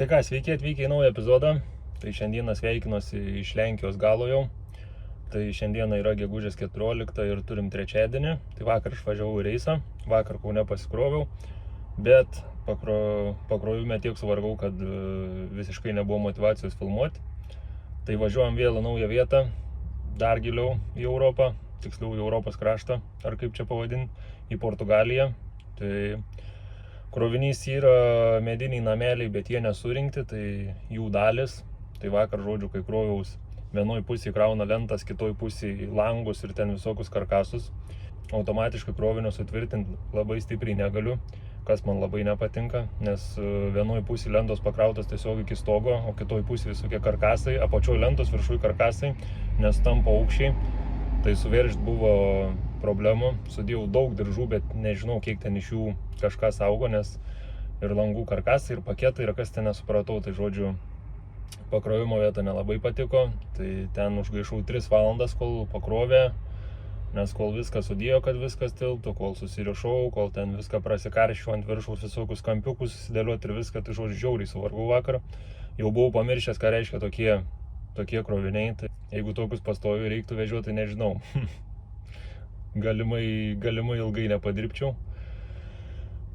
Tai ką, sveiki atvykę į naują epizodą. Tai šiandieną sveikinuosi iš Lenkijos galo jau. Tai šiandieną yra gegužės 14 ir turim trečiadienį. Tai vakar išvažiavau į reisą, vakar Kaune pasikroviau, bet pakrovime tiek suvargau, kad visiškai nebuvo motyvacijos filmuoti. Tai važiuojam vėl į naują vietą, dar giliau į Europą, tiksliau į Europos kraštą, ar kaip čia pavadinti, į Portugaliją. Tai krovinys yra mediniai nameliai, bet jie nesurinkti, tai jų dalis. Tai vakar, žodžiu, kai kroviaus, vienoj pusėje krauna lentas, kitoj pusėje langus ir ten visokius karkasus. Automatiškai krovinio sutvirtinti labai stipriai negaliu, kas man labai nepatinka, nes vienoj pusėje lentos pakrautos tiesiog iki stogo, o kitoj pusėje visokie karkasai, apačioj lentos, viršuj karkasai, nes tampa aukščiai. Tai suveržti buvo problemų, sudėjau daug diržų, bet nežinau, kiek ten iš jų kažką saugo, nes ir langų karkasai, ir paketai, ir kas ten nesupratau. Tai žodžiu, pakrovimo vieta nelabai patiko, tai ten užgaišau 3 valandas, kol pakrovė, nes kol viską sudėjo, kad viskas tilptų, kol susirišau, kol ten viską prasikarščiau ant viršaus, visokius kampiukus susidėlioti ir viską, tai žodžiu, žiauriai suvargau vakar. Jau buvau pamiršęs, ką reiškia tokie kroviniai, tai jeigu tokius pastoviai reiktų vežioti, tai nežinau. Galimai ilgai nepadirbčiau.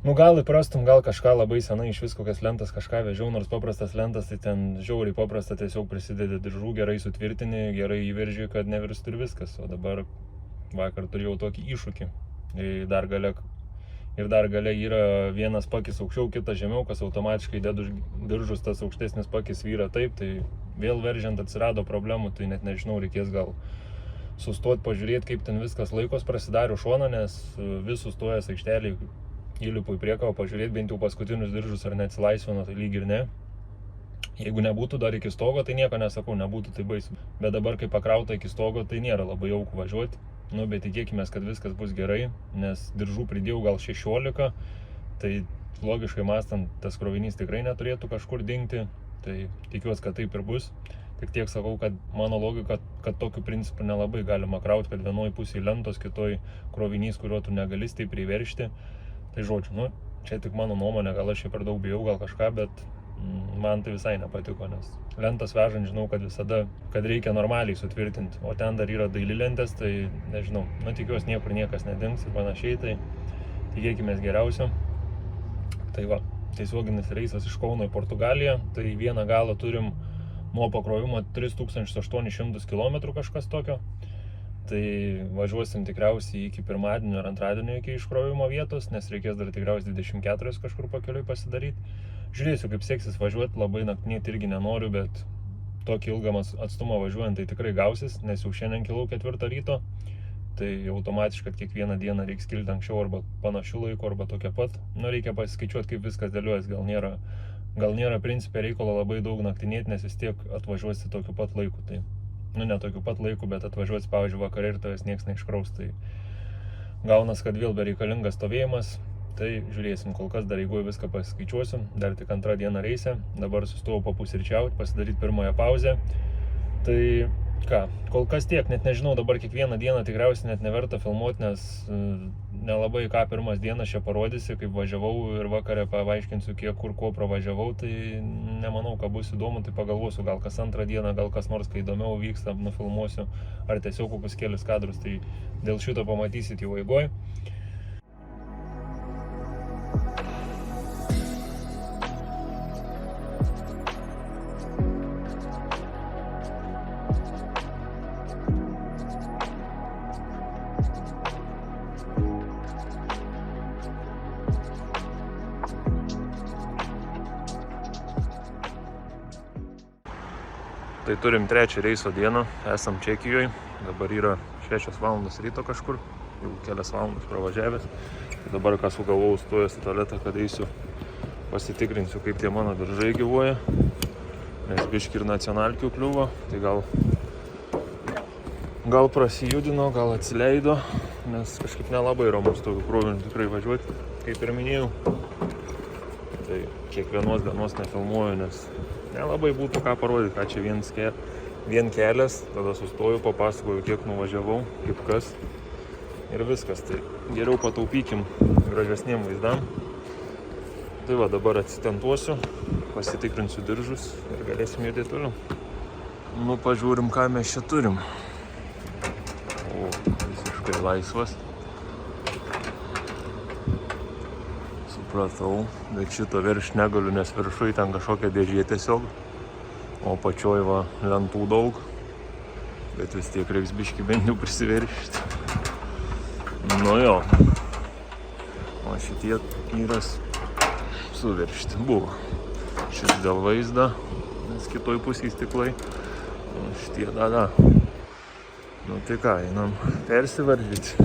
Nu gal įprastum, gal kažką labai senai iš vis kokias lentas kažką vežiau, nors paprastas lentas, tai ten žiauriai paprasta, tiesiog prisidedi diržų, gerai sutvirtini, gerai įverži, kad nevirstų ir viskas. O dabar vakar turėjau tokį iššūkį. Ir dar gale yra vienas pakis aukščiau, kitas žemiau, kas automatiškai dedu diržus, tas aukštesnis pakis vyra taip, tai vėl veržiant atsirado problemų, tai net nežinau, reikės gal sustoti, pažiūrėti, kaip ten viskas laikos. Prasidariu šoną, nes vis sustojęs aikštelį įlipu į priekabą, pažiūrėti bent jau paskutinius diržus, ar neatsilaisvino, tai lyg ir ne. Jeigu nebūtų dar iki stogo, tai nieko nesakau, nebūtų tai baisu. Bet dabar, kai pakrauta iki stogo, tai nėra labai jauku važiuoti. Nu, bet tikėkimės, kad viskas bus gerai, nes diržų pridėjau gal 16, tai logiškai mąstant, tas krovinys tikrai neturėtų kažkur dingti, tai tikiuosi, kad taip ir bus. Tik tiek sakau, kad mano logika, kad tokiu principu nelabai galima krauti, kad vienoj pusėje lentos, kitoj krovinys, kurio tu negali stipriai veršti. Tai žodžiu, nu, čia tik mano nuomonė, gal aš čia per daug bijau, gal kažką, bet man tai visai nepatiko, nes lentas vežant žinau, kad visada, kad reikia normaliai sutvirtinti, o ten dar yra daili lentės, tai nežinau, nu tikiuosi niekur niekas nedings ir panašiai, tai tikėkimės geriausio. Tai va, tiesioginis reisas iš Kauno į Portugaliją, tai vieną galą turim nuo pakrovimo 3800 km kažkas tokio. Tai važiuosim tikriausiai iki pirmadienio ar antradienio iki iškrovimo vietos, nes reikės dar tikriausiai 24 kažkur pakeliui pasidaryti. Žiūrėsiu, kaip seksis važiuoti, labai naktinėti irgi nenoriu, bet tokį ilgą atstumą važiuojant tai tikrai gausis, nes jau šiandien kilau 4 ryto. Tai automatiškai kiekvieną dieną reiks kilti anksčiau arba panašių laikų, arba tokia pat. Nu, reikia pasiskaičiuoti, kaip viskas dėliuojas, gal nėra principė reikalo labai daug naktinėti, nes vis tiek atvažiuosi tokiu pat laiku. Tai, nu, ne tokiu pat laiku, bet atvažiuosi, pavyzdžiui, vakare ir tavęs nieks neiškraus. Tai gaunas, kad vėl bereikalingas stovėjimas. Tai žiūrėsim, kol kas dar eigoje viską pasiskaičiuosiu, dar tik 2 dieną reise. Dabar sustojau papusryčiauti, pasidaryti pirmąją pauzę. Tai ką, kol kas tiek, net nežinau, dabar kiekvieną dieną tikriausiai net neverta filmuoti, nes nelabai ką pirmas dienas čia parodysi, kaip važiavau ir vakare paaiškinsiu, kiek kur ko pravažiavau, tai nemanau, kad bus įdomu, tai pagalvosiu, gal kas 2 dieną, gal kas nors, kai įdomiau vyksta, nufilmuosiu, ar tiesiog kokius kelius kadrus, tai dėl šito pamatysit jau eigoje. Tai turim 3 reiso dieną, esam Čekijoje, dabar yra 6 valandos ryto kažkur, jau kelias valandas pravažiavęs. Tai dabar ką sugalvojau, stojęs į tualetą, kad eisiu pasitikrinsiu, kaip tie mano diržai gyvuoja, nes biški ir nacionalkių kliuvo, tai gal prasijudino, gal atsileido, nes kažkaip nelabai ramus tokių krovinių tikrai važiuoti, kaip ir minėjau. Tai kiekvienos dienos nefilmuoju, nes nelabai būtų ką parodyti, ką čia vien kelias, tada sustoju, papasakoju, kiek nuvažiavau, kaip kas ir viskas. Tai geriau pataupykim gražesniem vaizdam. Tai va, dabar atsitentuosiu, pasitikrinsiu diržus ir galėsim judėti toliau. Nu, pažiūrim, ką mes čia turim. O, visiškai laisvas. Supratau, bet šito virš negaliu, nes viršui ten kažkokia dėžė tiesiog. O pačioj va lentų daug. Bet vis tiek reiks biškį bent jau prisiveršti. Nu jo. O šitie yra suveršti buvo. Šis dėl vaizdo, nes kitoj pusėj stiklai. O šitie da. Nu tai ką, einam persivaržyti.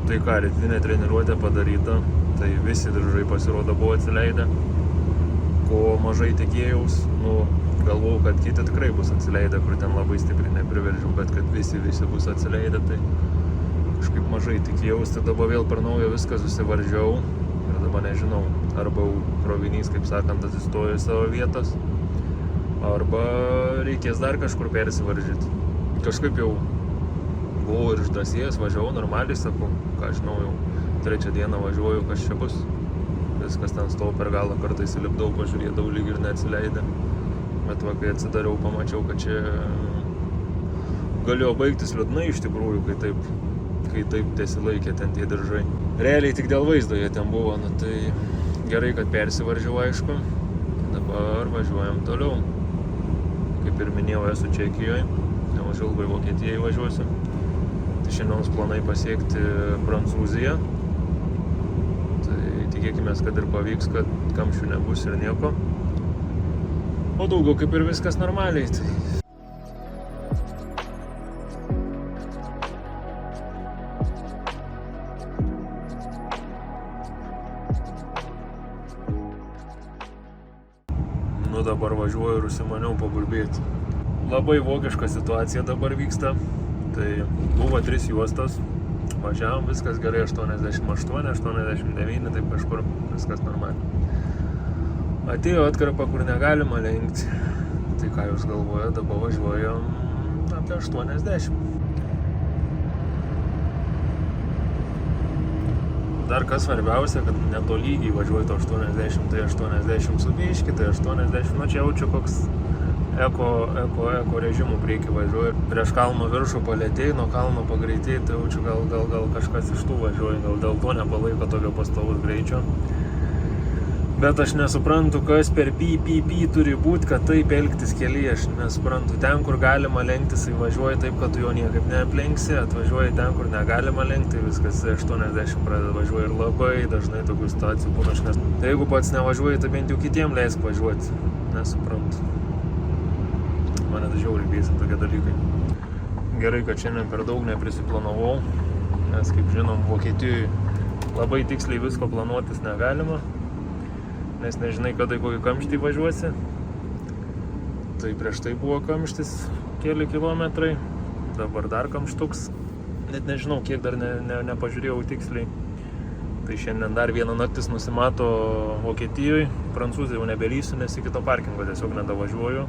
Tai ką, rytinė treniruotė padaryta, tai visi diržai pasirodo buvo atsileidę, ko mažai tikėjaus, galvojau, kad kiti tikrai bus atsileidę, kur ten labai stipriai nepriveržiau, bet kad visi bus atsileidę, tai kažkaip mažai tikėjaus, tai dabar vėl per naujo viską susivaržiau ir dabar nežinau, arba krovinys, kaip sakant, atsistojo į savo vietas, arba reikės dar kažkur persivaržyti. Kažkaip jau buvau ir išdrąsėjęs, važiavau normaliai, sakau, ką žinau, jau 3 dieną važiuoju, kas čia bus. Viskas ten stovo per galą, kartais įlipdau, pažiūrėdavau, lyg ir neatsileidė. Bet va, kai atsidariau, pamačiau, kad čia galėjo baigtis liūdnai iš tikrųjų, kai taip tesilaikė ten tie diržai. Realiai tik dėl vaizdo jie ten buvo, tai gerai, kad persivaržiau, aišku. Dabar važiuojam toliau. Kaip ir minėjau, esu Čekijoje, neužilgai Vokietijai važiuosiu. Tai šiandienos planai pasiekti Prancūziją. Tai tikėkime, kad ir pavyks, kad kamščių nebus ir nieko. O daugiau kaip ir viskas normaliai. Tai... Nu dabar važiuoju ir užsimaniau paburbėti. Labai vokiška situacija dabar vyksta. Tai buvo 3 juostos, važiavom, viskas gerai, 88, 89, taip kažkur, viskas normaliai. Atėjo atkarpa, kur negalima lenkti, tai ką jūs galvojate, dabar važiuojam apie 80. Dar kas svarbiausia, kad netolygiai važiuoju to 80, tai 80 su biški, tai 80, nu čia jaučiu koks eko režimų priekį važiuoju. Prieš kalno viršų palėtėjai, nuo kalno pagreitėjai, tai jaučiu gal kažkas iš tų važiuoju, gal dėl to nepalaiko tokio pastovaus greičio. Bet aš nesuprantu, kas per py turi būti, kad taip elgtis kelyje, aš nesuprantu. Ten, kur galima lenktis, tai važiuoji taip, kad tu jo niekaip neaplenksi, atvažiuoji ten, kur negalima lenkti, viskas 80 pradeda važiuoji ir labai dažnai tokių situacijų būna, aš nesuprantu. Tai jeigu pats nevažiuoji, tai bent jau kitiem leisk važiuoti, nesuprantu. Mane tai žiauriai bėsia tokie dalykai. Gerai, kad šiandien per daug neprisiplanavau, nes, kaip žinom, Vokietijoje labai tiksliai visko planuotis negalima, nes nežinai, kada į kokį kamštį važiuosi. Tai prieš tai buvo kamštis keli kilometrai, dabar dar kamštuks, net nežinau, kiek dar nepažiūrėjau tiksliai. Tai šiandien dar vieną naktis nusimato Vokietijoje, Prancūzijai jau nebelysiu, nes iki to parkingo tiesiog nedavažiuoju.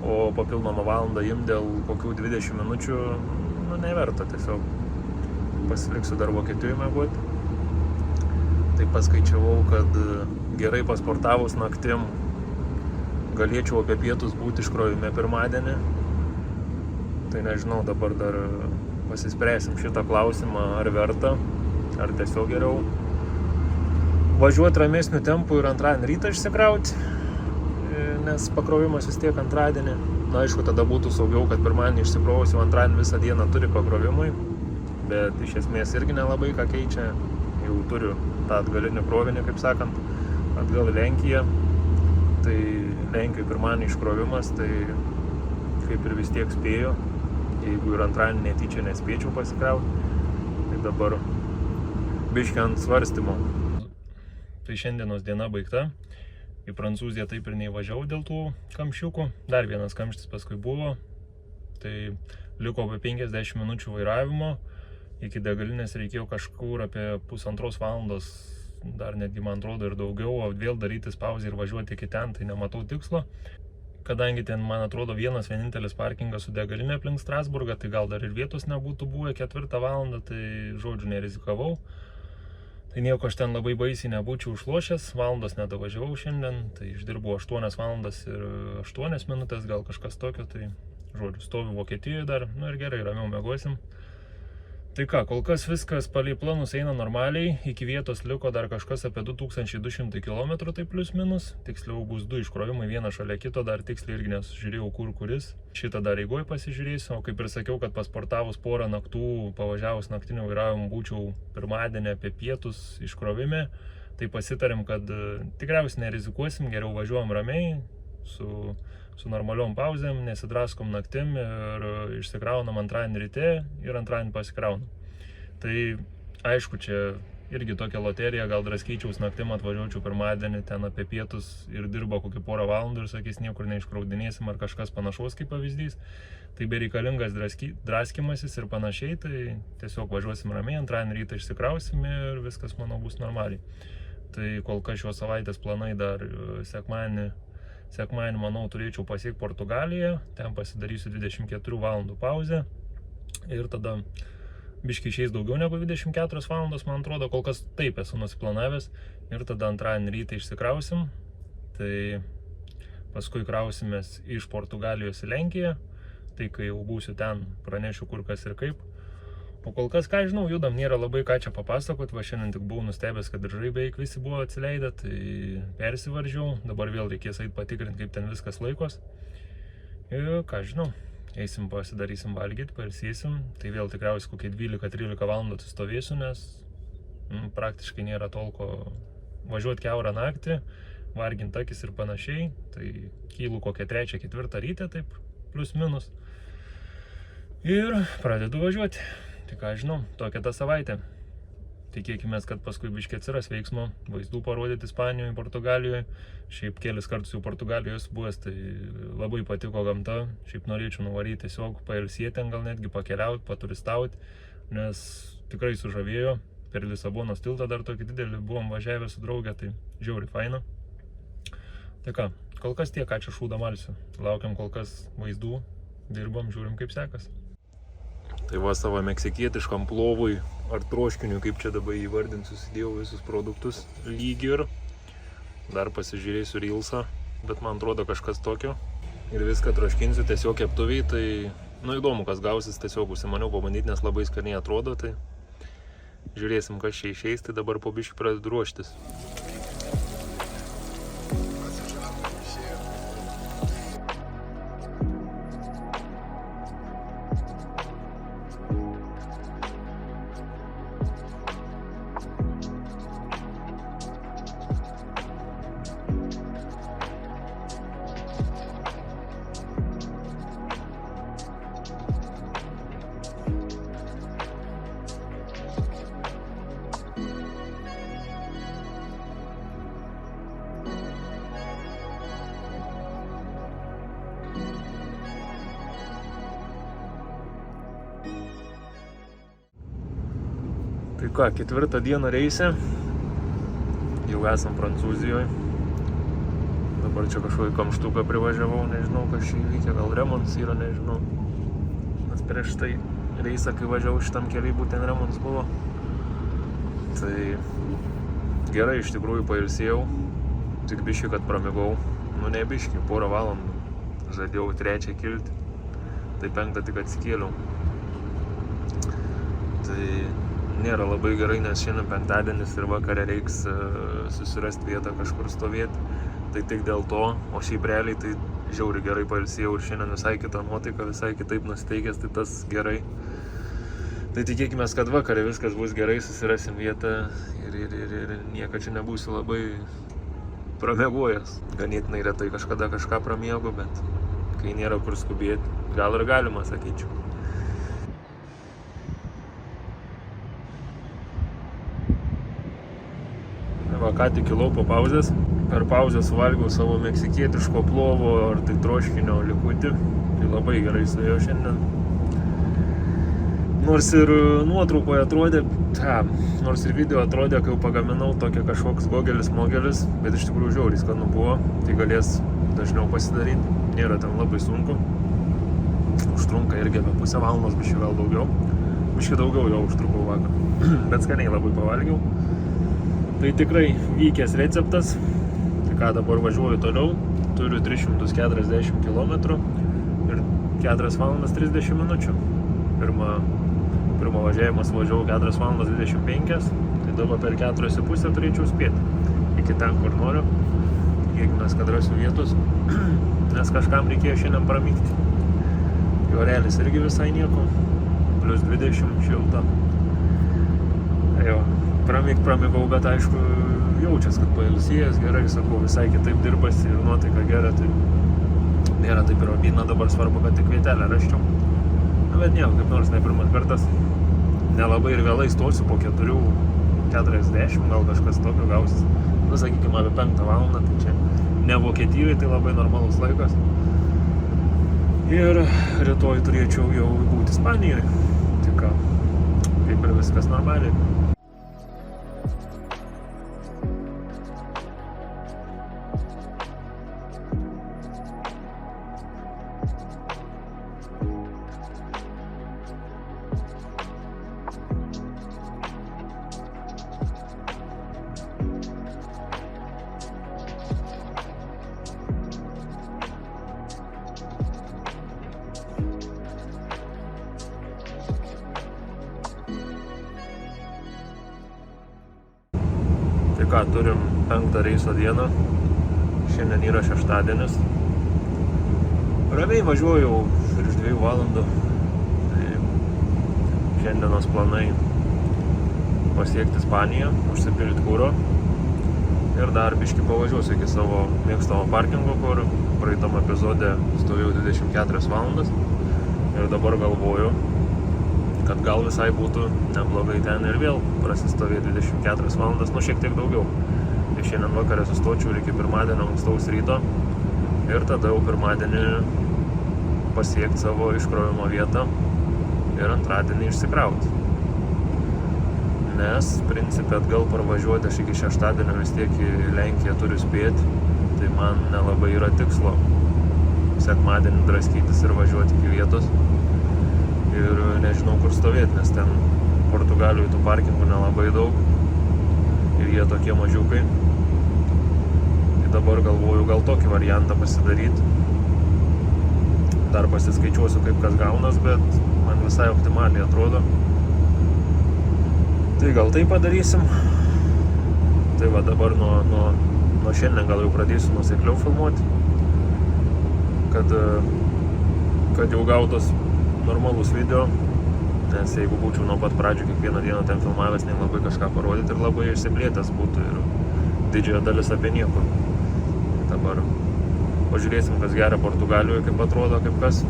O papildomą valandą imti dėl kokių 20 minučių, neverta, tiesiog pasiliksiu dar Vokietijoje miegoti. Tai paskaičiavau, kad gerai pasportavus naktim galėčiau apie pietus būti iškrovime pirmadienį. Tai nežinau, dabar dar pasispręsim šitą klausimą, ar verta, ar tiesiog geriau važiuoti ramesniu tempu ir antradienį rytą išsikrauti. Nes pakrovimas vis tiek antradienį. Na, aišku, tada būtų saugiau, kad pirmadienį išsikrovus jau antradienį visą dieną turi pakrovimui. Bet iš esmės irgi nelabai ką keičia. Jau turiu tą atgalinį krovinį, kaip sakant, atgal į Lenkiją. Tai Lenkijoje pirmadienį iškrovimas, tai kaip ir vis tiek spėjo. jeigu ir antradienį netyčia nespėčiau pasikrauti. Tai dabar biškį ant svarstymo. Tai šiandienos diena baigta. Į Prancūziją taip ir neįvažiavau dėl tų kamščiukų. Dar vienas kamštis paskui buvo. Tai liko apie 50 minučių vairavimo. Iki degalinės reikėjo kažkur apie pusantros valandos, dar netgi man atrodo ir daugiau, o vėl daryti pauzę ir važiuoti iki ten, tai nematau tikslo. Kadangi ten, man atrodo, vienintelis parkingas su degalinė aplink Strasburgą, tai gal dar ir vietos nebūtų buvę 4 valandą, tai žodžiu nerizikavau. Tai nieko aš ten labai baisiai nebūčiau užlošęs, valandos nedavažiavau šiandien, tai išdirbau 8 valandas ir 8 minutės, gal kažkas tokio, tai žodžiu, stoviu Vokietijoje dar, nu ir gerai, ramiau miegosim. Tai ką, kol kas viskas palei planus eina normaliai, iki vietos liko dar kažkas apie 2200 km, tai plius minus, tiksliau bus 2 iškrovimai, vienas šalia kito, dar tiksliai irgi nesužiūrėjau kuris. Šitą dar eigoje pasižiūrėsiu, o kaip ir sakiau, kad pasportavus porą naktų, pavažiavus naktinio vairavimo būčiau pirmadienį apie pietus iškrovime, tai pasitarėm, kad tikriausiai nerizikuosim, geriau važiuojam ramiai, su normaliom pauzėm, nesidraskom naktim ir išsikraunam antradienį ryte ir antradienį pasikraunam. Tai aišku, čia irgi tokia loterija, gal draskyčiaus naktim atvažiuočiau pirmadienį ten apie pietus ir dirba kokį porą valandų ir sakys, niekur neiškraudinėsim ar kažkas panašaus kaip pavyzdys. Tai bereikalingas draskimasis ir panašiai, tai tiesiog važiuosim ramiai, antradienį rytą išsikrausim ir viskas, manau, bus normaliai. Tai kol kas šios savaitės planai dar sekmadienį, manau, turėčiau pasiekti Portugaliją, ten pasidarysiu 24 valandų pauzę ir tada biškai išeis daugiau negu 24 valandos, man atrodo, kol kas taip esu nusiplanavęs ir tada antradienį rytą išsikrausim, tai paskui krausimės iš Portugalijos į Lenkiją, tai kai jau būsiu ten, pranešiu kur kas ir kaip. O kol kas, ką žinau, judam, nėra labai ką čia papasakot, va šiandien tik buvau nustebęs, kad diržai beveik visi buvo atsileidę, tai persivaržiau, dabar vėl reikės eit patikrinti, kaip ten viskas laikos. Ir ką žinau, eisim pasidarysim valgyti, pailsėsim, tai vėl tikriausiai kokie 12-13 valandų atsistovėsiu, nes praktiškai nėra tolko važiuoti kiaurą naktį, varginti akis ir panašiai, tai kylu kokią 3-4 rytę, taip, plius minus. Ir pradedu važiuoti. Tai ką žinau, tokia ta savaitė. Tikėkimės, kad paskui biškiai atsiras veiksmo, vaizdų parodyti Ispanijoje, Portugalijoje. Šiaip kelis kartus jau Portugalijos buvęs, tai labai patiko gamta. Šiaip norėčiau nuvaryti tiesiog pailsėti, gal netgi pakeliauti, paturistauti, nes tikrai sužavėjo. Per Lisabonos tiltą dar tokį didelį buvom važiavę su draugė, tai žiauriai faina. Tai ką, kol kas tiek, ačiū šūdą malsiu. Laukiam kol kas vaizdų, dirbam, žiūrim kaip sekas. Tai va savo meksikietiškam plovui ar troškiniui, kaip čia dabar įvardinsiu, susidėjau visus produktus lyg ir dar pasižiūrėsiu reelsą, bet man atrodo kažkas tokio. Ir viską troškinsiu tiesiog keptuviai, tai nu įdomu, kas gausis, tiesiog užsimaniau pabandyti, nes labai skaniai atrodo, tai žiūrėsim, kas čia išeis, tai dabar po biškį pradedu ruoštis. Tai ką, 4 dieną reise, jau esam Prancūzijoje. Dabar čia kažkokį kamštuką privažiavau, nežinau, kas čia įvykė, gal remontas yra, nežinau. Nes prieš tai reisą, kai važiavau šitam keliai, būtent remontas buvo. Tai gerai, iš tikrųjų pailsėjau, tik biškį, kad pramigau. Nu ne biškį, porą valandų. Žadėjau 3 kilti, tai 5 tik atsikėliau. Tai nėra labai gerai, nes šiandien penktadienis ir vakare reiks susirasti vietą kažkur stovėti. Tai tik dėl to, o šiaip realiai tai žiauriai gerai pailsėjau ir šiandien visai kita nuotaika, visai kitaip nusiteikęs, tai tas gerai. Tai tikėkime, kad vakare viskas bus gerai, susirasim vietą ir nieko čia nebūsiu labai pramiegojęs. Ganėtinai retai kažkada kažką pramiegu, bet kai nėra kur skubėti, gal ir galima, sakyčiau. Va, ką tik kilau po pauzės. Per pauzę suvalgiau savo meksikietiško plovo ar tai troškinio likutį. Tai labai gerai suėjo šiandien. Nors ir nuotraukoje atrodė, nors ir video atrodė, kai jau pagaminau tokia kažkoks gogelis-mogelis, bet iš tikrųjų žiauriai skanu buvo, tai galės dažniau pasidaryti. Nėra ten labai sunku. Užtrunka irgi apie pusę valandos, biškai gal daugiau. Biškai daugiau jau užtrukau vakar. Bet skaniai labai pavalgiau. Tai tikrai vykęs receptas. Tai ką dabar važiuoju toliau. Turiu 340 km ir 4 valandas 30 minučių. Pirmo važiavimas važiavau 4 valandas 25, tai dabar per 4,5 turėčiau spėti iki ten, kur noriu. Tikėkimės, kad rasiu vietos, nes kažkam reikėjo šiandien pramygti. Jorelis irgi visai nieko, plus 20 šilta. Jo, pramigau, bet aišku, jaučias, kad pailsėjęs gerai, sakau, visai kitaip dirbasi ir nuotaika gera, tai nėra taip ir obina, dabar svarbu, kad tik vietelę raščiau. Bet nieko, kaip nors ne pirmas kartas. Nelabai ir vėlai stosiu, po 4:40, gal kažkas tokio gausis. Nu, sakykime, apie 5 valandą, tai čia ne Vokietijoje, tai labai normalus laikas. Ir rytoj turėčiau jau būti Ispanijoje. Tik ką, kaip ir viskas normaliai. Tai ką, turim 5 reiso dieną, šiandien yra šeštadienis. Ramiai važiuoju virš 2 valandų, tai šiandienos planai pasiekti Ispaniją, užsipilti kuro ir dar biškį pavažiuosiu iki savo mėgstamo parkingo, kur praeitam epizode stovėjau 24 valandas ir dabar galvoju, kad gal visai būtų neblogai ten ir vėl prasistovėti 24 valandas, nu šiek tiek daugiau. Tai šiandien vakarę sustočiau ir iki pirmadienio ankstaus ryto ir tada jau pirmadienį pasiekti savo iškrovimo vietą ir antradienį išsikrauti. Nes, principe, atgal parvažiuoti aš iki šeštadienio vis tiek į Lenkiją turiu spėti, tai man nelabai yra tikslo sekmadienį draskytis ir važiuoti iki vietos. Ir nežinau, kur stovėti, nes ten Portugalijoje tų parkingų nelabai daug ir jie tokie mažiukai. Tai dabar galvoju gal tokį variantą pasidaryti. Dar pasiskaičiuosiu, kaip kas gaunas, bet man visai optimaliai atrodo. Tai gal tai padarysim. Tai va dabar nuo šiandien gal jau pradėsiu nuosekliau filmuoti, kad jau gautos normalus video, nes jeigu būčiau nuo pat pradžių kiekvieną dieną ten filmavęs, nei labai kažką parodyti ir labai išsiplėtęs būtų ir didžioji dalis apie niekur. Dabar pažiūrėsim, kas geria Portugalijoje, kaip atrodo, kaip kas.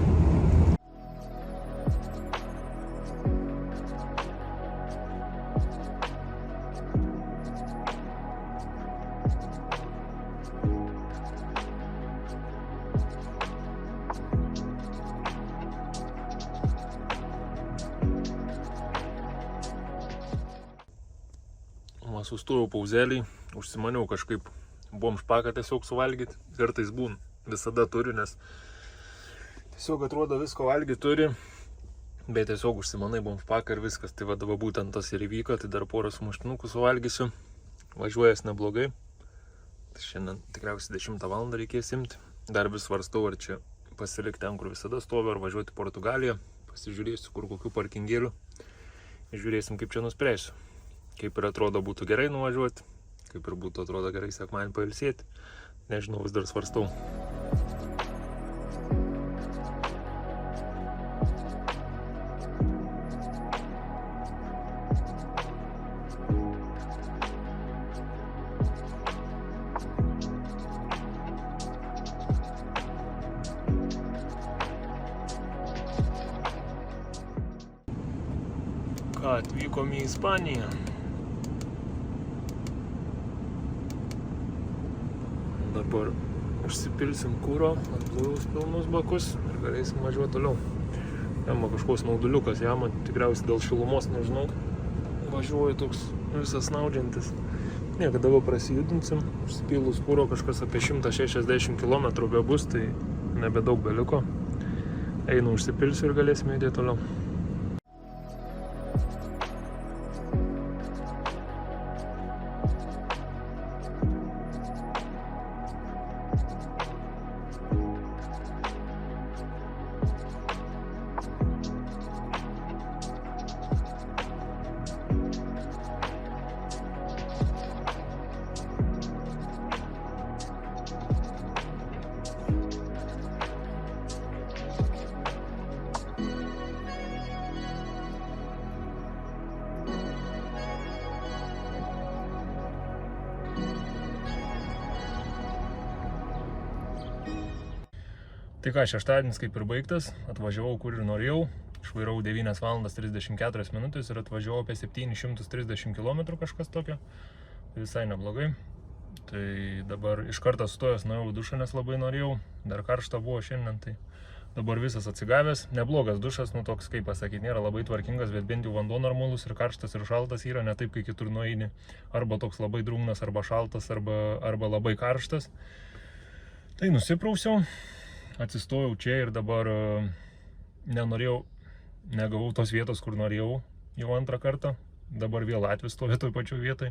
Sustojau pauzelį, užsimaniau kažkaip bomžpaką tiesiog suvalgyti, kartais būn, visada turiu, nes tiesiog atrodo visko valgyti turi, bet tiesiog užsimanai bomžpaką ir viskas, tai va dabar būtent tas ir įvyko, tai dar porą sumuštinukų suvalgysiu, važiuojas neblogai, tai šiandien tikriausiai 10 valandą reikės imti, dar vis svarstau, ar čia pasilikti ten, kur visada stoviu, ar važiuoti Portugaliją, pasižiūrėsiu, kur kokių parkingėlių ir žiūrėsim, kaip čia nuspręsiu. Kaip ir atrodo būtų gerai nuvažiuoti, kaip ir būtų atrodo gerai sekmadienį pailsėti. Nežinau, vis dar svarstau. Ką, atvykom į Ispaniją. dabar užsipilsim kuro, atblaivus pilnus bakus ir galėsim važiuoti toliau. Jama kažkoks nauduliukas, jama tikriausiai dėl šilumos, nežinau, važiuoju toks visas snaudžiantis. Nieko, dabar prasijudinsim, užsipilus kuro kažkas apie 160 km bebus, tai nebedaug beliko. Einu užsipilsiu ir galėsime judėti toliau. Tai ką, šeštadienis kaip ir baigtas, atvažiavau kur ir norėjau, išvairau 9 valandas 34 minutės ir atvažiavau apie 730 km kažkas tokio, tai visai neblogai. Tai dabar iš karto sustojęs nuėjau dušą, nes labai norėjau, dar karšta buvo šiandien, tai dabar visas atsigavęs, neblogas dušas, nu toks, kaip pasakyti, nėra labai tvarkingas, bet bent jau vanduo normalus ir karštas ir šaltas yra, ne taip, kai kitur nueini, arba toks labai drungnas, arba šaltas, arba labai karštas. Tai nusiprausiau. Atsistojau čia ir dabar negavau tos vietos, kur norėjau jau antrą kartą. Dabar vėl Latvis stovi toj pačioj vietoj.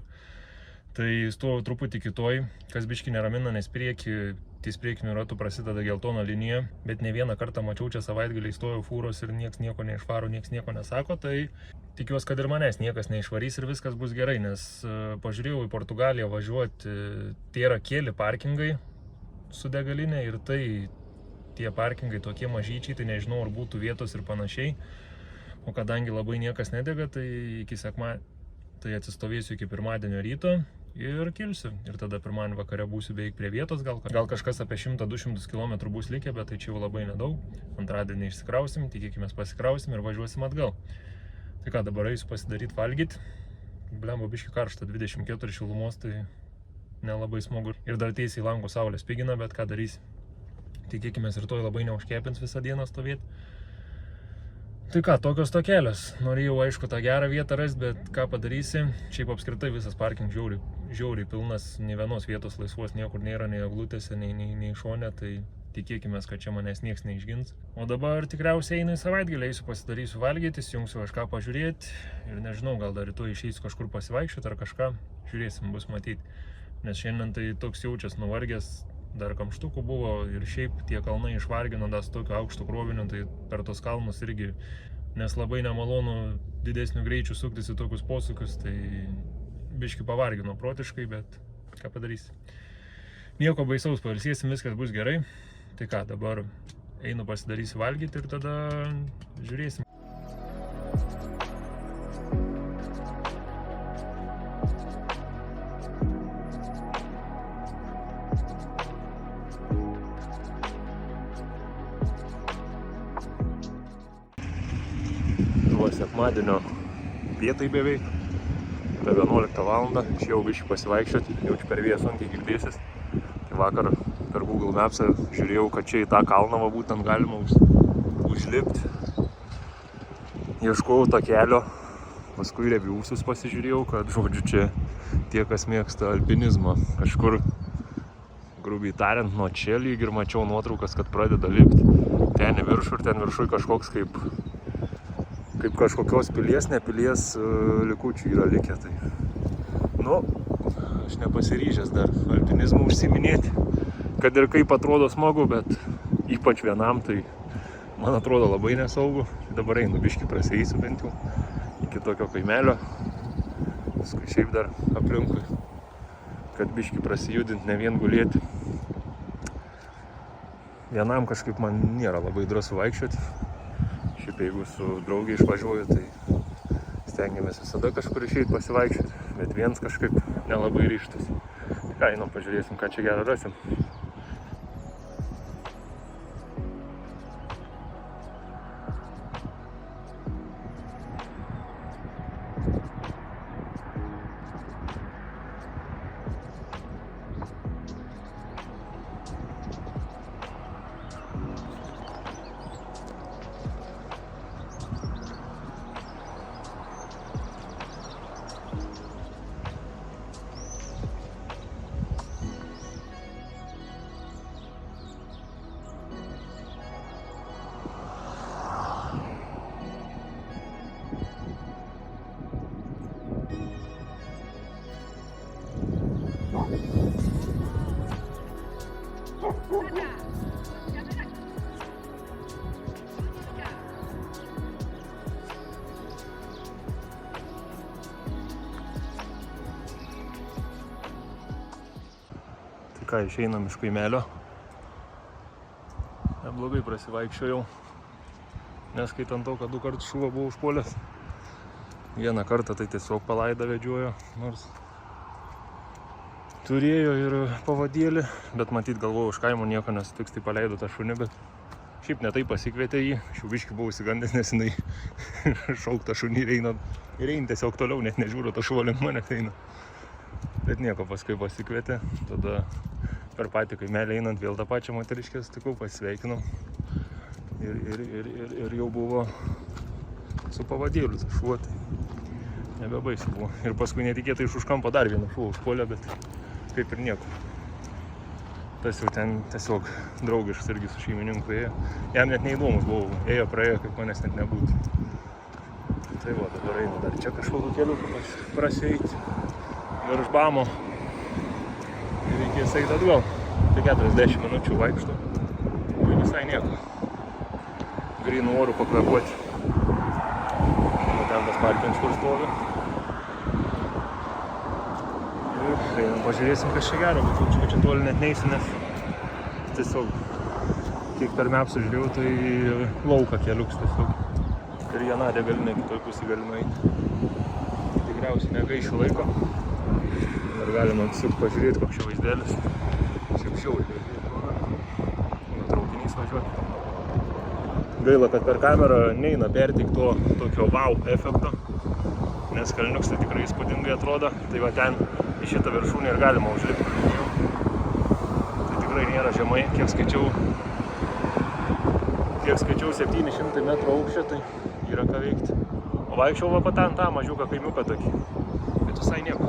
Tai stojau truputį kitoj, kas biškį neramina, nes ties priekiniu ratu prasideda geltona linija. Bet ne vieną kartą mačiau čia savaitgalį stojau fūros ir nieks nieko neišvaro, nieks nieko nesako. Tai tikiuosi, kad ir manęs niekas neišvarys ir viskas bus gerai, nes pažiūrėjau į Portugaliją važiuoti, tai yra keli parkingai su degalinė ir tai tie parkingai tokie mažyčiai, tai nežinau, ar būtų vietos ir panašiai. O kadangi labai niekas nedega, tai tai atsistovėsiu iki pirmadienio ryto ir kilsiu. Ir tada pirmadienį vakare būsiu beveik prie vietos, gal kažkas apie 100-200 km bus likę, bet tai čia jau labai nedaug. Antradienį išsikrausim, tikėkimės pasikrausim ir važiuosim atgal. Tai ką, dabar eisiu pasidaryti valgyti. Blemba biški karšta, 24 šilumos, tai nelabai smagu. Ir dar tiesiai langų saulės pigina, bet ką darysi. Tikėkimės rytoj labai neužkepins visą dieną stovėti. Tai ką, tokios tokelės. Norėjau, aišku, tą gerą vietą rasti, bet ką padarysi. Šiaip apskritai visas parking žiauriai pilnas, nei vienos vietos laisvos niekur nėra, nei eglutėse, nei šone, tai tikėkimės, kad čia manęs nieks neišgins. O dabar tikriausiai einu į savaitgalį, eisiu pasidarysiu valgyti, įsijungsiu kažką pažiūrėti ir nežinau, gal dar rytoj išeisiu kažkur pasivaikščioti ar kažką, žiūrėsim, bus matyti. Nes šiandien tai toks jaučias nuvargęs. Dar kamštukų buvo ir šiaip tie kalnai išvargino dar su tokiu aukštu kroviniu, tai per tos kalnus irgi, nes labai nemalonu didesnių greičių suktis į tokius posūkius, tai biški pavargino protiškai, bet ką padarysi. Nieko baisaus, pailsėsim, viskas bus gerai. Tai ką, dabar einu pasidarysiu valgyti ir tada žiūrėsim. Sekmadienio pietai beveik, apie 11 valandą, išėjau biškį pasivaikščioti, jaučiu per vėją sunkiai girdėsis. Tai vakar per Google Maps'ą žiūrėjau, kad čia į tą kalną būtent galima užlipti. Ieškojau to kelio, paskui reviewsus pasižiūrėjau, kad žodžiu čia tie, kas mėgsta alpinizmą, kažkur, grubiai tariant, nuo čia lyg ir mačiau nuotraukas, kad pradeda lipti ten į viršų ir ten viršui kažkoks kaip kažkokios pilies, ne pilies likučių yra likę. Tai, nu, aš nepasiryžęs dar alpinizmų užsiiminėti, kad ir kaip atrodo smagu, bet ypač vienam, tai man atrodo labai nesaugu. Dabar einu biškį prasieisiu bent jau iki tokio kaimelio, paskui šiaip dar aplinkui, kad biškį prasijudinti, ne vien gulėti. Vienam kažkaip man nėra labai drąsu vaikščioti. Šiaip jeigu su draugė išvažiuoju, tai stengiamės visada kažkur išeiti pasivaikščioti, bet viens kažkaip nelabai ryžtas. Tai ką, einam, pažiūrėsim, ką čia gerą rasim. ką, išeinam iš kaimelio. Neblogai prasivaikščiojau, neskaitant to, kad 2 kartus šuva buvo užpuolęs. Vieną kartą tai tiesiog palaidą vedžiojo, nors turėjo ir pavadėlį, bet matyt galvojau, už kaimo nieko nesutiks, tai paleido tą šunį, bet šiaip netai pasikvietė jį. Aš jau biškį buvau įsigandęs, nes jinai šauktą šunį ir eina tiesiog toliau, net nežiūriu, to šuvo link mane eina. Bet nieko, paskui pasikvietė, tada per patį kaimelį einant vėl tą pačią moteriškę sutikau, pasveikinau ir jau buvo su pavadėliu tas šuo, tai nebebaisiu buvo. Ir paskui netikėtai iš už kampo dar vieną šuo užpuolė, bet kaip ir nieko. Tas jau ten tiesiog draugiškas irgi su šeimininku ėjo. Jam net neįdomus buvau, ėjo, praėjo, kaip manęs net nebūtų. Tai va, dabar einu dar čia kažkokį keliuką prasieiti. Virš Bamo. Ir reikės eiti atgal. Tai 40 minučių vaikšto. Tai visai nieko. Grynų orų pakvepuoti. Ten tas parkins, kur stovi. Ir einam pažiūrėsim, kas čia gero, bet čia toli net neįsiu, nes tiesiog kiek per mapsų žiūrėjau, tai lauką keliuks tiesiog. Ir vieną degalinę kitoj pusį galima eiti. Tikriausiai negaišiu laiko. Ir galima tiesiog pažiūrėti, koks čia vaizdelis. Šiaip žiauriai gražiai traukinys važiuoti. Gaila, kad per kamerą neina perteikti to tokio wow efekto, nes kalniuks tai tikrai įspūdingai atrodo. Tai va ten į šitą viršūnę ir galima užlipti. Tai tikrai nėra žemai, kiek skaičiau 700 metrų aukščio, tai yra ką veikti. O vaikščiau va patan tą mažiuką kaimiuką tokį, bet visai nieko.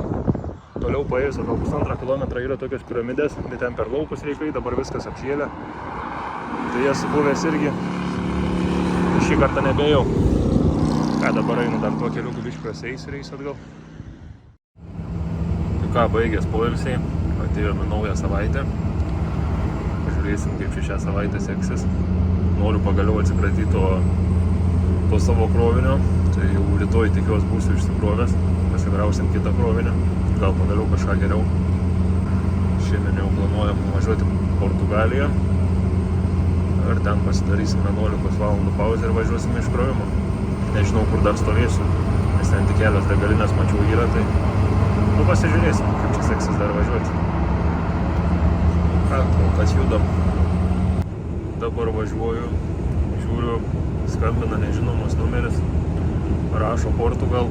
Toliau paėjus, gal 1,5 kilometrą yra tokios piramidės, bet ten per laukus reikai, dabar viskas apšėlė. Tai jas buvęs irgi šį kartą nebėjau. Ką dabar einu dar tuo keliu, biškį prasieisiu ir eisiu atgal. Tai ką, baigęs poilsiai, atėjome naują savaitę. Pažiūrėsim, kaip šią savaitę seksis. Noriu pagaliau atsikratyti to savo krovinio. Tai jau rytoj tikiuosi būsiu išsikrovęs. Pasikrausim kitą krovinį. Gal pagaliau kažką geriau. Šiandien jau planuojam važiuoti Portugaliją. Ir ten pasidarysim 11 valandų pauzę ir važiuosime iškrovimo. Nežinau, kur dar stovėsiu, nes ten tik kelios degalinės mačiau yra, tai pasižiūrėsim, kaip čia seksis dar važiuoti. Ką, kol kas judam. Dabar važiuoju, žiūriu, skambina nežinomas numeris, rašo Portugal.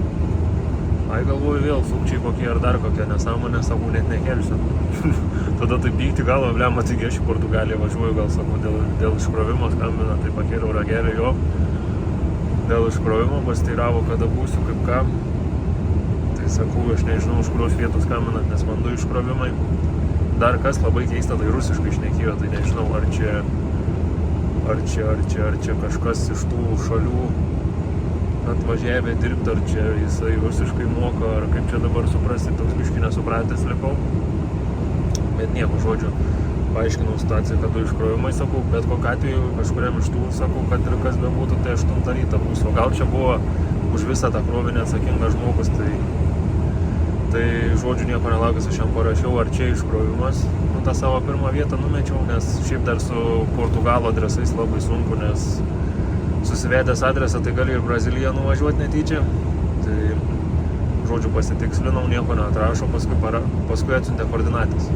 Ai, galvoju vėl sukčiai kokie ar dar kokie nesąmonė, sakau, net nekelsiu. Tada taip pykti galva, blemma, taigi aš į Portugaliją važiuoju, gal sakau, dėl iškrovimo skambina, tai pakėliau ragelį jo. Dėl iškrovimo pasteiravo, kada būsiu, kaip ką. Tai sakau, aš nežinau, už kurios vietos skambinat, nes man 2 iškrovimai. Dar kas labai keista, tai rusiškai šnekėjo, tai nežinau, ar čia kažkas iš tų šalių atvažiavę dirbti, ar čia jisai rusiškai moka, ar kaip čia dabar suprasti, toks biškį nesupratęs likau. Bet nieko, žodžiu, paaiškinau situaciją, kad 2 iškrovimai, sakau, bet kokiu atveju kažkuriam iš tų, sakau, kad ir kas bebūtų, tai 8 ryto būsiu. O gal čia buvo už visą tą krovinį atsakingas žmogus, tai žodžiu, nieko nelaukęs aš jam parašiau, ar čia iškrovimas. Nu, tą savo pirmą vietą numečiau, nes šiaip dar su Portugalo adresais labai sunku, nes susivedęs adresą, tai gali ir Braziliją nuvažiuoti netyčia. Tai, žodžiu, pasitikslinau, nieko neatrašo, paskui atsiuntė koordinatės.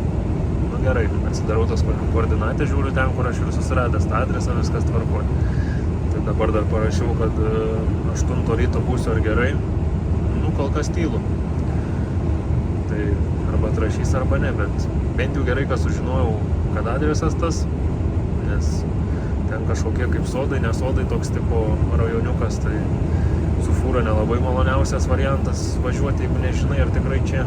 Nu gerai, atsidarau tas koordinatės, žiūriu ten, kur aš ir susiradęs tą adresą, viskas tvarkoja. Tai dabar dar parašiau, kad 8 ryto būsiu, ar gerai. Nu, kol kas tylu. Tai arba atrašys, arba ne, bet bent jau gerai, kad sužinojau, kad adresas tas, nes ten kažkokie kaip sodai, nesodai, toks tipo rajoniukas, tai su fūra nelabai maloniausias variantas važiuoti, jeigu nežinai, ar tikrai čia.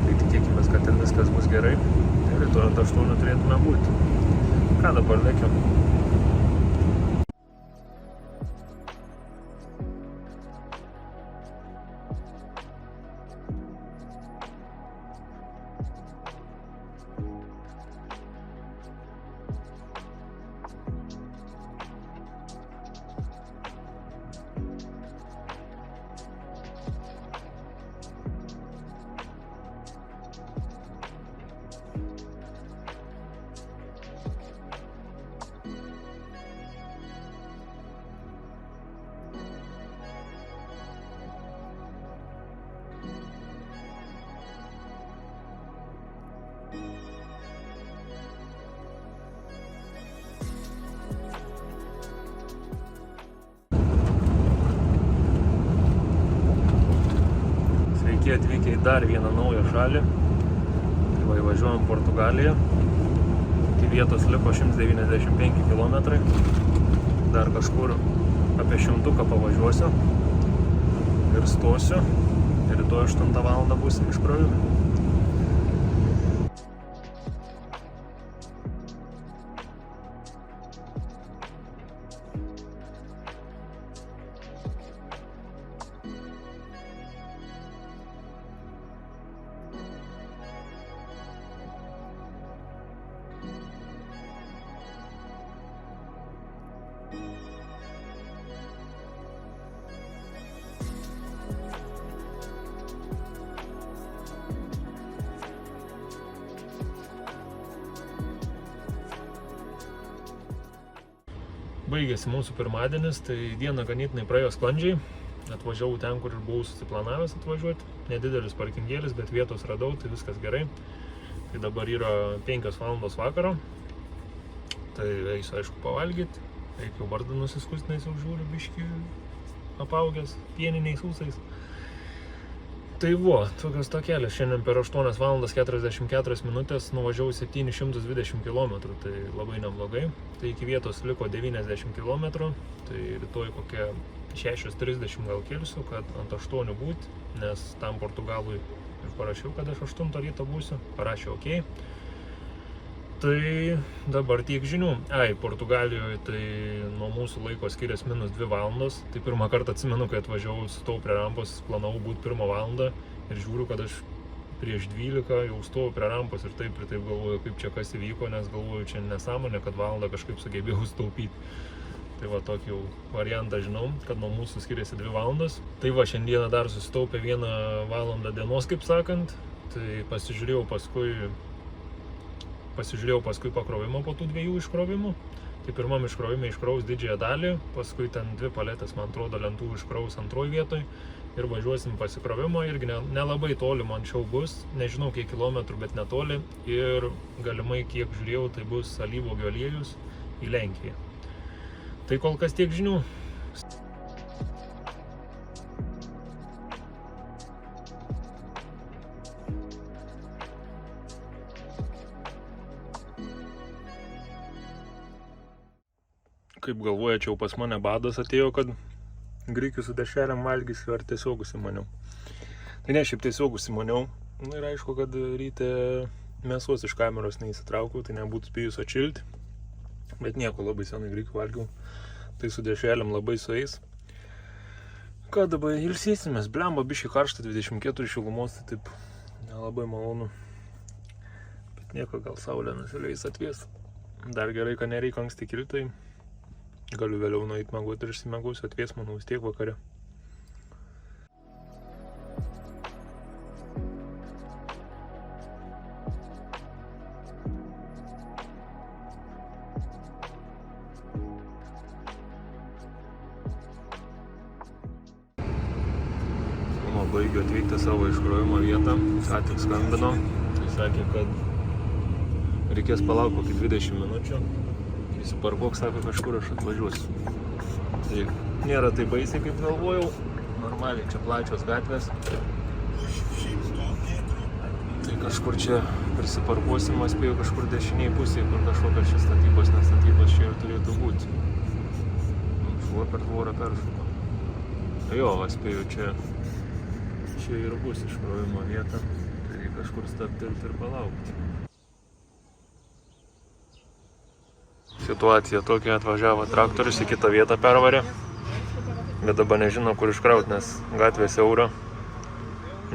Tai tikėkimės, kad ten viskas bus gerai. Ir rytoj ant 8 turėtume būti. Ką dabar lėkiam? Sveiki atvykę į dar vieną naują šalį. Tai va, įvažiuojam Portugaliją. Iki vietos liko 195 km. Dar kažkur apie 100 pavažiuosiu ir stosiu. Ir rytoj 8 val. Būsim iškrovimi. Baigėsi mūsų pirmadienis, tai diena ganėtinai praėjo sklandžiai. Atvažiavau ten, kur ir buvau susiplanavęs atvažiuoti. Nedidelis parkingėlis, bet vietos radau, tai viskas gerai. Tai dabar yra 5 val. Vakaro. Tai eisiu, aišku, pavalgyti. Reikia vardą nusiskusti, nes jau žiūriu biškį apaugęs pieniniais ūsais. Tai tokios tokelės. Šiandien per 8 val. 44 minutės nuvažiavau 720 km, tai labai neblogai. Tai iki vietos liko 90 km, tai rytoj kokia 6:30 gal kelsiu, kad ant 8 būti, nes tam Portugalui ir parašiau, kad aš 8 ryto būsiu, parašė OK. Tai dabar tiek žinių. Portugalijoje tai nuo mūsų laiko skiriasi -2 valandos. Tai pirmą kartą atsimenu, kai atvažiavau, stovau prie rampos, planavau būti 1 valandą ir žiūriu, kad aš prieš 12 jau stoviu prie rampos ir taip galvoju, kaip čia kas įvyko, nes galvoju, čia nesąmonė, kad valandą kažkaip sugebėjau sutaupyti. Tai va, tokį jau variantą žinau, kad nuo mūsų skiriasi 2 valandos. Tai va, šiandieną dar susitaupė 1 valandą dienos, kaip sakant. Tai pasižiūrėjau paskui pakrovimą po tų 2 iškrovimų. Tai pirmam iškrovime iškraus didžiąją dalį, paskui ten 2 paletės, man atrodo, lentų iškraus antroj vietoj ir važiuosim pasikrovimą, irgi nelabai toli man čia bus, nežinau kiek kilometrų, bet netoli ir galimai kiek žiūrėjau, tai bus alyvuogių aliejus į Lenkiją. Tai kol kas tiek žinių. Kaip galvojačiau, pas mane badas atėjo, kad grikių su dešreliam valgysiu, ar tiesiog užsimaniau. Tai ne, šiaip tiesiog užsimaniau. Ir aišku, kad ryte mėsos iš kameros neįsitraukiau, tai nebūtų spėjus atšilti. Bet nieko, labai senai grikių valgiau. Tai su dešreliam labai sueis. Ką dabar ilsėsimės, blemba, biškai karšta, 24 šilumos, tai taip nelabai malonu. Bet nieko, gal saulė nusileis atvės. Dar gerai, kad nereikia anksti kilti. Galiu vėliau nueit miegot ir išsimegosiu, atvės, manau, vis tiek vakare. Baigiu atvykti savo iškrovimo vietą, ką tik skambino. Tai sakė, kad reikės palaukti kokį 20 minučių. Įsiparkuok, sako, kažkur aš atvažiuosiu. Tai nėra taip baisiai, kaip galvojau. Normaliai, čia plačios gatvės. Tai kažkur čia prisiparkuosim, spėjau kažkur dešiniai pusėje, kur kažkokios čia statybos, nestatybos čia ir turėtų būti. Šuo per tvorą peršuko. Tai jo, spėjau čia ir bus iškrovimo vieta. Tai kažkur stabtelti ir palaukti. Situacija tokia, atvažiavo traktorius, į kitą vietą pervarė, bet dabar nežino, kur iškrauti, nes gatvė siaura.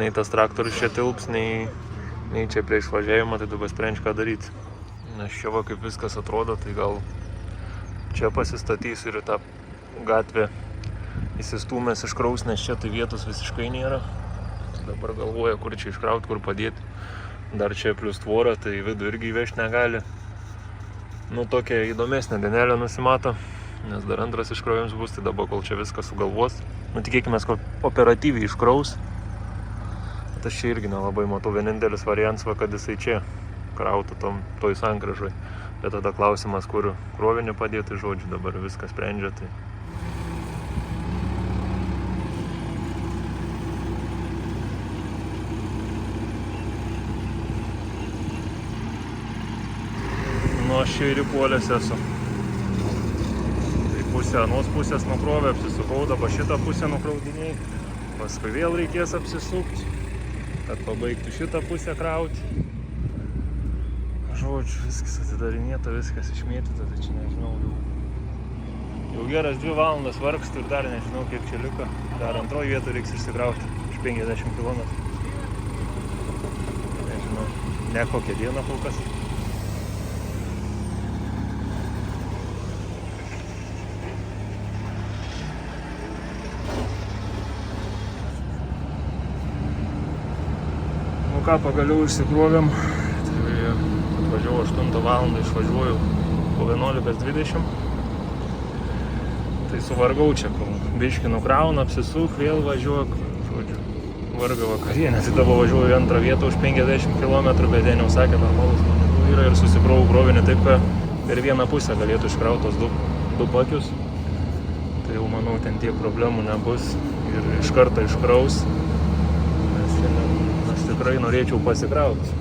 Nei tas traktorius čia tilps, nei čia prie išvažiavimo, tai dabar sprendžiu, ką daryti. Nes čia va, kaip viskas atrodo, tai gal čia pasistatysiu ir tą gatvę įsistūmęs iškraus, nes čia tai vietos visiškai nėra. Tai dabar galvoja, kur čia iškrauti, kur padėti. Dar čia plus tvorą, tai vidų irgi įvežti negali. Tokia įdomesnė dienelė nusimato, nes dar antras iškrovimas bus, tai dabar kol čia viskas sugalvos. Tikėkime, kad operatyviai iškraus. Bet aš čia irgi nelabai matau, vienintelis variantas, kad jisai čia krautų toj sankryžoj. Bet tada klausimas, kur krovinį padėti, žodžiu, dabar viską sprendžia. Tai Nu, aš čia ir įpuolęs esu. Tai pusę anos pusės nukrovė, apsisukau, dabar šitą pusę nukraudiniai. Paskui vėl reikės apsisukti, kad pabaigtų šitą pusę krauti. Žodžiu, viskas atidarinėta, viskas išmėtyta, tai čia nežinau, jau geras 2 valandas vargstu ir dar nežinau, kiek čia liko. Dar antroji vietą reiks išsikrauti, už 50 km. Nežinau, ne kokią dieną kol kas. Nu ką, pagaliau išsikrovėm. Važiavau 8 valandą, išvažiuoju po 11:20. Tai suvargau čia, kol biškį nukrauna, apsisuk, vėl važiuok. Žodžiu, varga vakarienė. Tai dabar važiuoju į antrą vietą už 50 km, bet ten jau sakė, normalus žmonių yra ir susikrovau krovinį taip, kad per vieną pusę galėtų iškrautos du pakius. Tai jau manau, ten tiek problemų nebus ir iš karto iškraus. Nes šiandien aš tikrai norėčiau pasikrauti.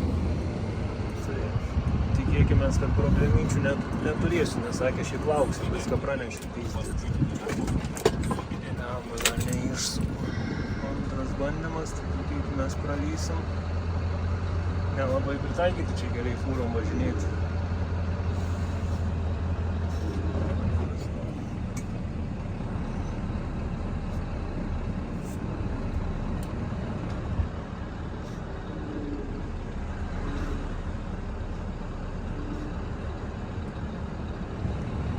Tikėkime, kad problemyčių neturėsiu, nes sakė, šiaip lauksim, viską pranešti peizdėti. Namo dar neišsuku. Antras bandymas, tai tikėkime, pralysim. Nelabai pritaikyti čia gerai fūrom važinėti.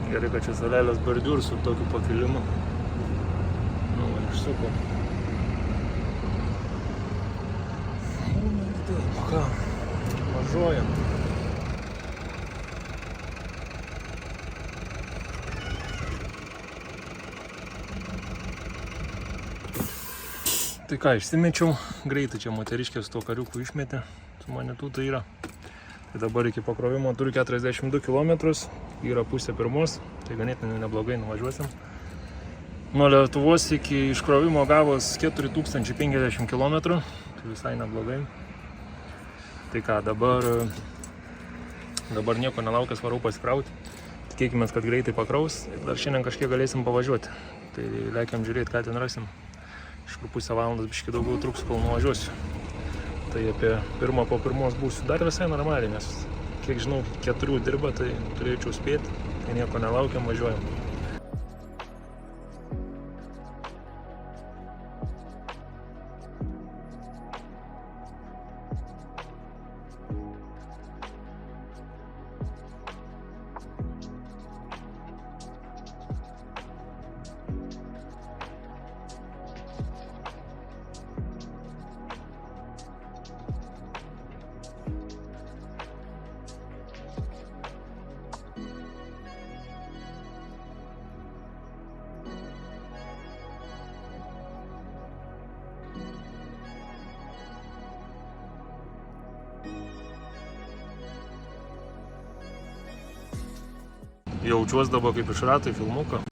Gerai, kad čia salelės bordiūr su tokiu pakilimu. Nu, man išsuko. Ir taip, ką, važiuojam. Tai ką, išsimečiau, greitai čia moteriškės to kariukų išmetė, su manitu tai yra. Tai dabar iki pakrovimo turiu 42 km, yra pusė pirmos, tai ganėtinai neblogai nuvažiuosim. Nuo Lietuvos iki iškrovimo gavos 4050 km, tai visai neblogai. Tai ką, dabar nieko nelaukęs varau pasikrauti. Tikėkime, kad greitai pakraus ir dar šiandien kažkiek galėsim pavažiuoti. Tai leikiam žiūrėti, ką ten rasim. Iš kur pusę valandos biškį daugiau truks, kol nuvažiuosiu. Tai apie pirmą po pirmos būsiu dar visai normaliai, nes kiek žinau, 4 dirba, tai turėčiau spėti, tai nieko nelaukiam, važiuojam. Jaučiuos dabar kaip iš rato į filmuką.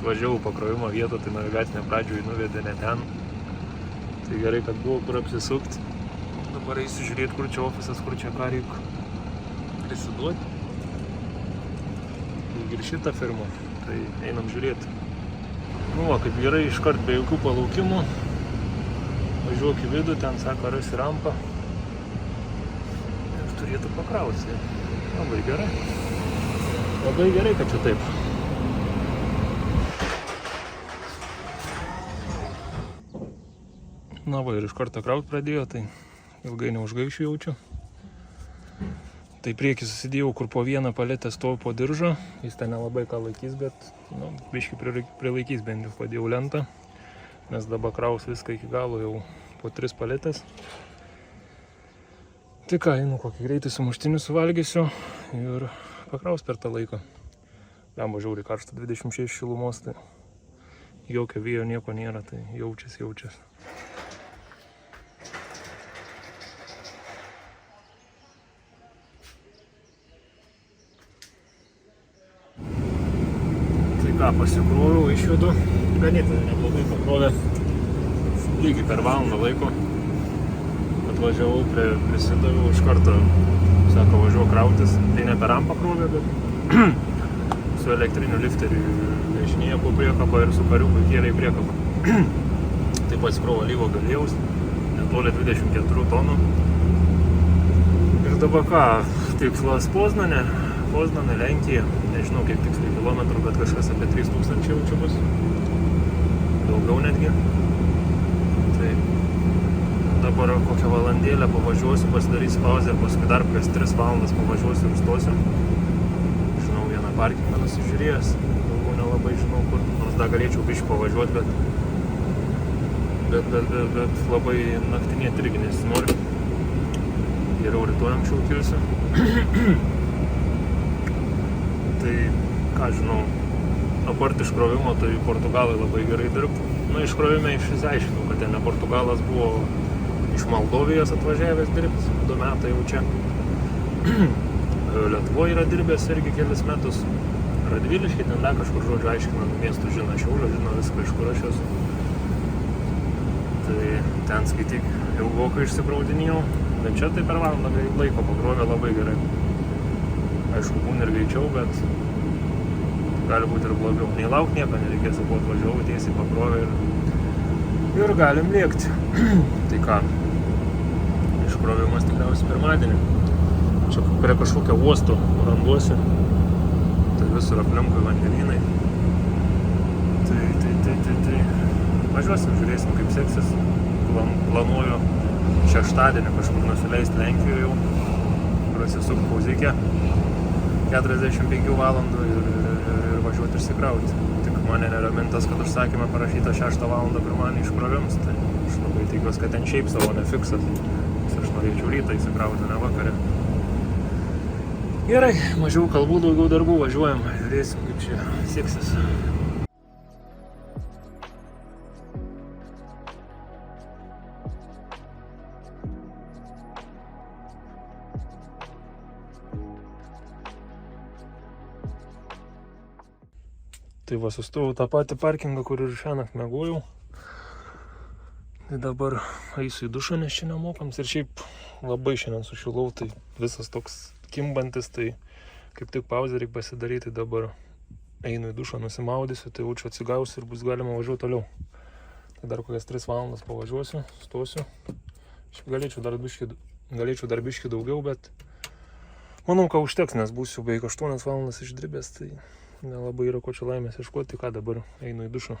Važiavau pakrovimo vietą, tai navigacinė pradžioje nuvedė ne ten. Tai gerai, kad buvo kur apsisukti. Dabar eisiu žiūrėti, kur čia ofisas, kur čia ką reikia prisiduoti. Ir šitą firmą, tai einam žiūrėti. Nu va, kaip gerai, iškart be jokių palaukimų. Važiuok į vidų, ten sako, rasi rampą. Ir turėtų pakrauti. Labai gerai. Labai gerai, kad čia taip. Na va, ir iš karto kraut pradėjo, tai ilgai neužgaišiu jaučiu. Tai priekį susidėjau, kur po vieną paletę stovi po diržą. Jis ten nelabai ką laikys, bet biškį prilaikys bent jau. Padėjau lentą, nes dabar kraus viską iki galo jau po 3 paletės. Tai ką, einu kokį greitį sumuštinį suvalgysiu ir pakraus per tą laiką. Lemba žiauriai karšta, 26 šilumos, tai jokio vėjo nieko nėra, tai jaučias. Tai ką, pasikroviau, išvedu, ganėtinai neblogai pakrovė, lygiai per valandą laiko. Atvažiavau, prisidaviau, iš karto Sako, važiuok krautis, tai ne per rampą krovė, bet su elektriniu lifteriu vežinėja po priekabą ir su kariuku kėlė į priekabą. Tai pasikrovo alyvo galėjaus, netoli 24 tonų. Ir dabar ką, tikslas Poznanė, Lenkija, nežinau kiek tiksliai kilometrų, bet kažkas apie 3000 jau čia bus, daugiau netgi. Tai dabar kokią valandėlę pavažiuosiu, pasidarysiu pauzę ir paskui dar prieš 3 valandas pavažiuosiu ir stosiu. Žinau, vieną parkingą nusižiūrėjęs, daugiau nelabai žinau kur, nors dar galėčiau biškį pavažiuoti, bet labai naktinėti irgi nesinori. Geriau rytoj anksčiau kilsiu. Tai, ką žinau, apart iškrovimo, tai Portugalai labai gerai dirbtų. Iškrovime išsiaiškinau, kad ten ne Portugalas buvo iš Moldovijos atvažiavęs dirbti, 2 metai jau čia. Lietuvoje yra dirbęs irgi kelis metus. Radviliškai, ten dar kažkur žodžiu aiškina, miestų žino, Šiaulio žino viską, iš kur aš esu. Tai ten skaityk, ilgokai išsikraudinėjau, bet čia tai per valandą laiko pakrovė labai gerai. Aišku, būna ir greičiau, bet gali būti ir blogiau. Nei lauk nieko nereikės, po atvažiavau, tiesiai pakrovė ir galim lėkti. Tai ką, iškrovimas tikriausiai pirmadienį. Čia prie kažkokio uosto randuosi, tai visur aplinkui vandenynai. Tai važiuosim, žiūrėsim kaip seksis. Planuoju šeštadienį kažkur nusileisti Lenkijoje jau, prasisuk pauzikę 45 valandų ir važiuoti išsikrauti. Tik mane neramintas, kad užsakymą parašyta 6 valandą pirmanį iškrovims, tai aš labai tikiuosi, kad ten šiaip savo ne fiksas. Aš norėčiau rytą įsikrauti, ne vakarę. Gerai, mažiau kalbų, daugiau darbų, važiuojam, žiūrėsim kaip čia seksis. Tai va, sustojau tą patį parkingą, kur ir šiąnakt miegojau. Tai dabar eisiu į dušą, nes čia nemokams. Ir šiaip labai šiandien sušilau, tai visas toks kimbantis, tai kaip tik pauzę reikia pasidaryti. Tai dabar einu į dušą, nusimaudysiu, tai jaučiu atsigausiu ir bus galima važiuoti toliau. Tai dar kokias 3 valandas pavažiuosiu, stosiu. Šiaip galėčiau dar biškį daugiau, bet manau, kad užteks, nes būsiu beveik 8 valandas išdribęs, tai nelabai yra ko čia laimės ieškoti, ką dabar einu į dušą.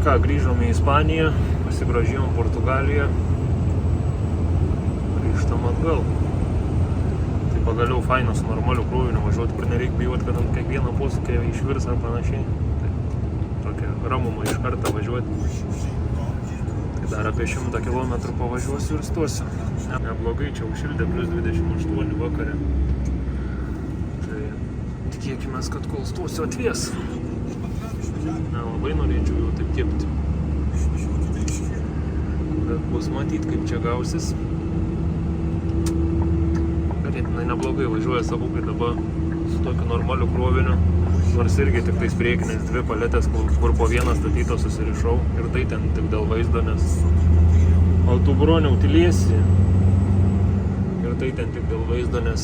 Ką, grįžom į Ispaniją, pasigrožėjom Portugaliją, grįžtam atgal. Tai pagaliau fainas su normaliu kroviniu važiuoti, kur nereik bijoti, kad ant kiekvieną posūkį išvirs ar panašiai. Tai tokia ramuma iš karto važiuoti. Tai dar apie 100 km pavažiuosiu ir stosiu. Neblogai, čia užšildė plus 28 vakare. Tai tikėkime, kad kol stosiu atvės. Labai norėčiau jau taip kepti. Bet bus matyti, kaip čia gausis. Ganėtinai neblogai važiuoja savukai dabar su tokiu normaliu kroviniu. Nors irgi tik tais priekinės 2 paletės, kur po vieną statytą susirišau. Ir tai ten tik dėl vaizdo, nes autobroniau tyliesi. Ir tai ten tik dėl vaizdo, nes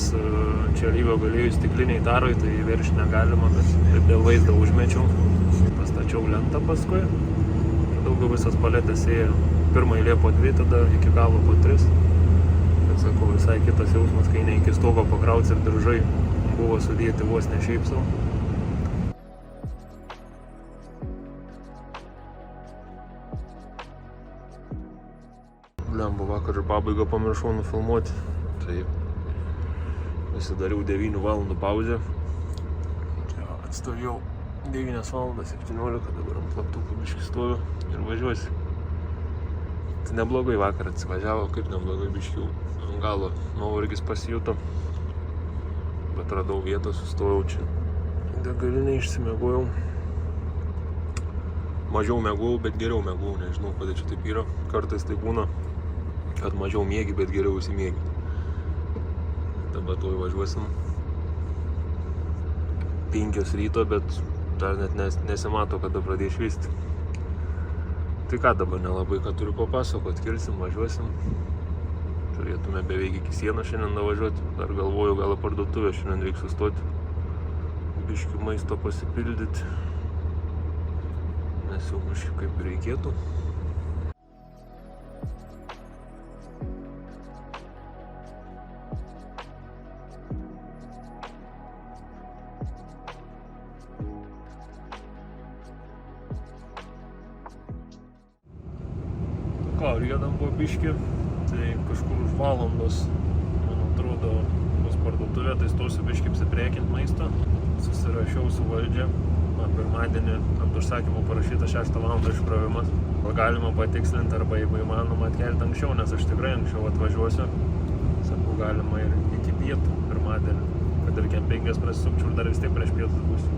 čia lygio galėjau stikliniai tarai, tai veršti negalima, bet taip dėl vaizdo užmečiau. Pastačiau lentą paskui. Ir daugiau visas paletės ėjo. Pirmą eilė po 2, tada iki galo po 3. Bet sakau, visai kitas jausmas, kai ne iki stogo pakrauts ir diržai buvo sudėti vos ne šiaip sau. Blemba, vakar ir pabaigą pamiršau nufilmuoti. Tai pasidariau 9 valandų pauzę. Atstovėjau 9 valandas 17, dabar ant plaktukų biškį stoviu ir važiuosiu. Tai neblogai vakar atsivažiavo, kaip neblogai biškiau. Ant galo nuovargis pasijuto. Bet radau vietą, sustojau čia. Degalinę išsimiegojau. Mažiau miegojau, bet geriau miegojau. Nežinau, kodėl čia taip yra. Kartais tai būna, kad mažiau miegi, bet geriau įsimiegi. Dabar tuoj važiuosim. 5 ryto, bet dar net nesimato, kada pradės švisti. Tai ką dabar nelabai, ką turiu papasakot. Kilsim, važiuosim. Turėtume beveik iki sienos šiandien davažiuoti. Dar galvoju, gal į parduotuvę šiandien reikia sustoti. Biškių maisto pasipildyti. Nes jau biškių kaip reikėtų. Ką, riedam buvo biškį, tai kažkur už valandos, man atrodo, bus parduotuvė, tai stosiu biškį apsiprekinti maistą. Susirašiau su valdžia, man pirmadienį ant užsakymų parašyta 6 valandą iškrovimas. Gal galima patikslinti arba jeigu įmanoma atkelti anksčiau, nes aš tikrai anksčiau atvažiuosiu. Sakau, galima ir iki pietų pirmadienį, kad ir kem 5 prasisukčiau ir dar vis tiek prieš pietus būsiu.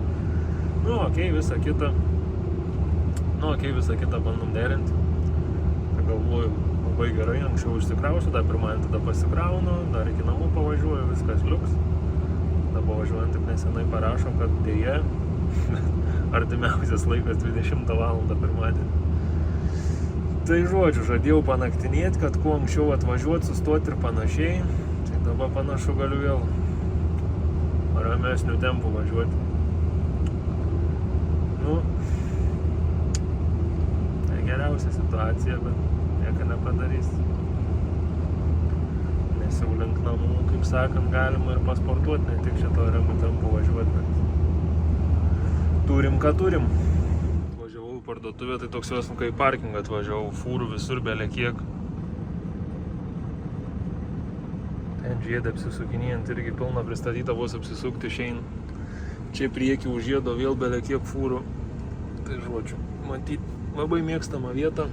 Nu, okei, visą kitą bandom derinti. Galvoju, labai gerai, anksčiau išsikrausiu, dar pirmadienį tada pasikraunu, dar iki namų pavažiuoju, viskas liuks. Dabar važiuojant tik nesenai parašo, kad dėja, artimiausias laikas 20 valandą pirmadienį. Tai žodžiu, žadėjau panaktinėti, kad kuo anksčiau atvažiuoti, sustoti ir panašiai. Tai dabar panašu galiu vėl ramesnių tempų važiuoti. Nu, tai geriausia situacija, bet nieko nepadarys. Nes jau link namų, kaip sakant, galima ir pasportuoti, ne tik šito ramių tempų važiuoti, bet turim, ką turim. Važiavau į parduotuvę, tai toks jos kaip parkingą atvažiavau, fūrų visur belekiek. Ten žiedė apsisukinėjant irgi pilna pristatyta, vos apsisukti išein. Čia priekį už žiedo vėl belekiek fūrų. Tai žodžiu, matyt, labai mėgstama vieta.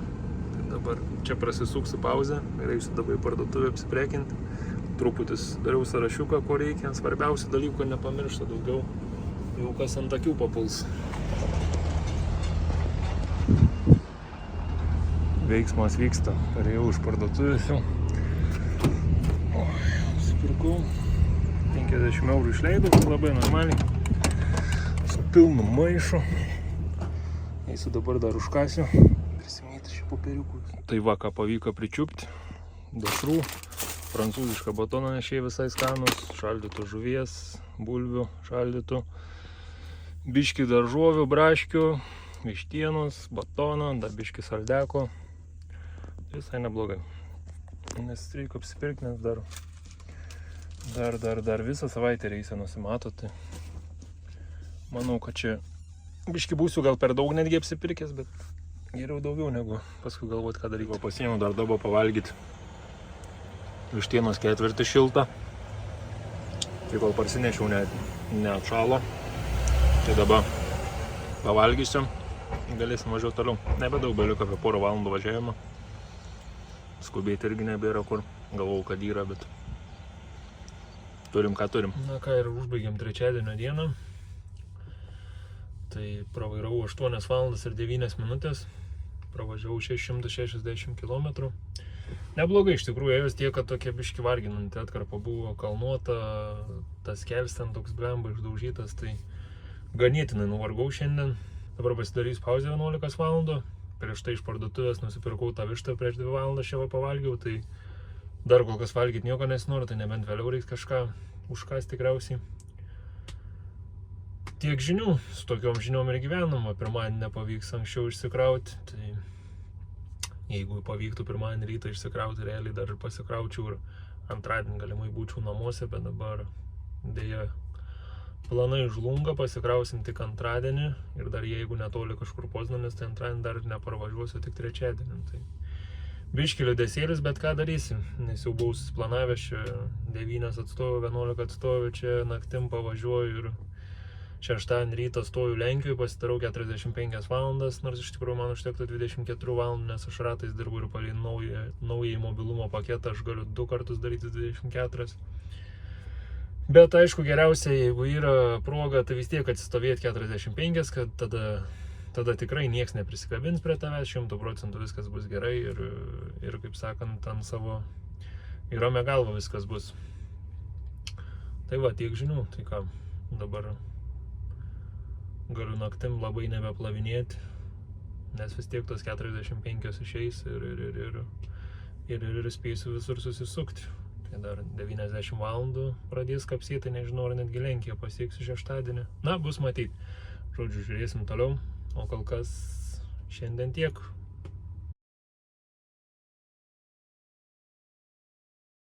Dabar čia prasisuksiu pauzę ir eisiu dabar į parduotuvę apsiprekinti. Truputis dariau sąrašiuką, ko reikia. Svarbiausių dalykų, kad nepamiršta daugiau. Jau kas ant akių papuls. Veiksmas vyksta. Parėjau iš parduotuvės jau. Nusipirkau. 50 eurų išleidau, labai normaliai. Su pilnu maišu. Eisiu dabar dar užkasiu. Prisimėti šį popieriukų. Tai va, ką pavyko pričiupti. Dešrų. Prancūzišką batoną nešiai visai skanus. Šaldytų žuvies, bulvių šaldytų. Biškį daržovių, braškių, vištienos, batono, dar biškį saldeko. Visai neblogai. Nes reikia apsipirkti, nes dar visą savaitę reisę nusimato. Tai manau, kad čia biškį būsiu gal per daug netgi apsipirkęs, bet geriau daugiau negu paskui galvoti, ką daryti. Pasiėmiau dar dabar pavalgyti. Vištienos 4 šiltą. Tai kol parsinešiau neatšalo. Tai dabar pavalgysiu. Galėsim važiuoti toliau. Nebedaug beliko, apie porą valandų važiavimą. Skubėti irgi nebėra kur. Galvau, kad yra, bet turim ką turim. Na ką, ir užbaigėm trečiadienio dieną. Tai pravairavau 8 valandas ir 9 minutės. Pravažiavau 660 km. Neblogai iš tikrųjų, ėjus tiek, kad tokia biški varginanti atkarpa buvo kalnuota, tas kelias ten toks blemba išdaužytas, tai ganėtinai nuvargau šiandien. Dabar pasidarys pauzę 11 valandų. Prieš tai iš parduotuvės nusipirkau tą vištą prieš 2 valandas čia pavalgiau, tai dar kol kas valgyti nieko nesinori, tai nebent vėliau reiks kažką užkąsti tikriausiai. Tiek žinių, su tokiom žiniom ir gyvenama, pirmadienį nepavyks anksčiau išsikrauti, tai jeigu pavyktų pirmadienį rytą išsikrauti, realiai dar ir pasikraučiau ir antradienį galimai būčiau namuose, bet dabar dėja planai žlunga, pasikrausim tik antradienį ir dar jeigu netoli kažkur Poznanis, tai antradienį dar neparvažiuosiu tik trečiadienį. Tai biški liūdesėlis, bet ką darysim, nes jau buvau susiplanavęs čia 9 atstovų, 11 atstovų, čia naktim pavažiuoju ir šeštadienį rytą stoju Lenkijoje, pasidarau 45 valandas, nors iš tikrųjų man užtektų 24 valandų, nes aš ratais dirbu ir palei naują mobilumo paketą aš galiu 2 kartus daryti 24. Bet aišku, geriausia, jeigu yra proga, tai vis tiek atsistovėti 45, kad tada tikrai nieks neprisikabins prie tavęs, 100% viskas bus gerai ir kaip sakant, ant savo į ramią galvą viskas bus. Tai va, tiek žinių, tai ką, dabar galiu naktim labai nebeplavinėti, nes vis tiek tos 45 išeis ir spėsiu visur susisukti. Tai dar 90 valandų pradės kapsyti, nežinau, ar netgi Lenkiją pasieksiu šeštadienį. Na, bus matyti. Žodžiu, žiūrėsim toliau, o kol kas šiandien tiek.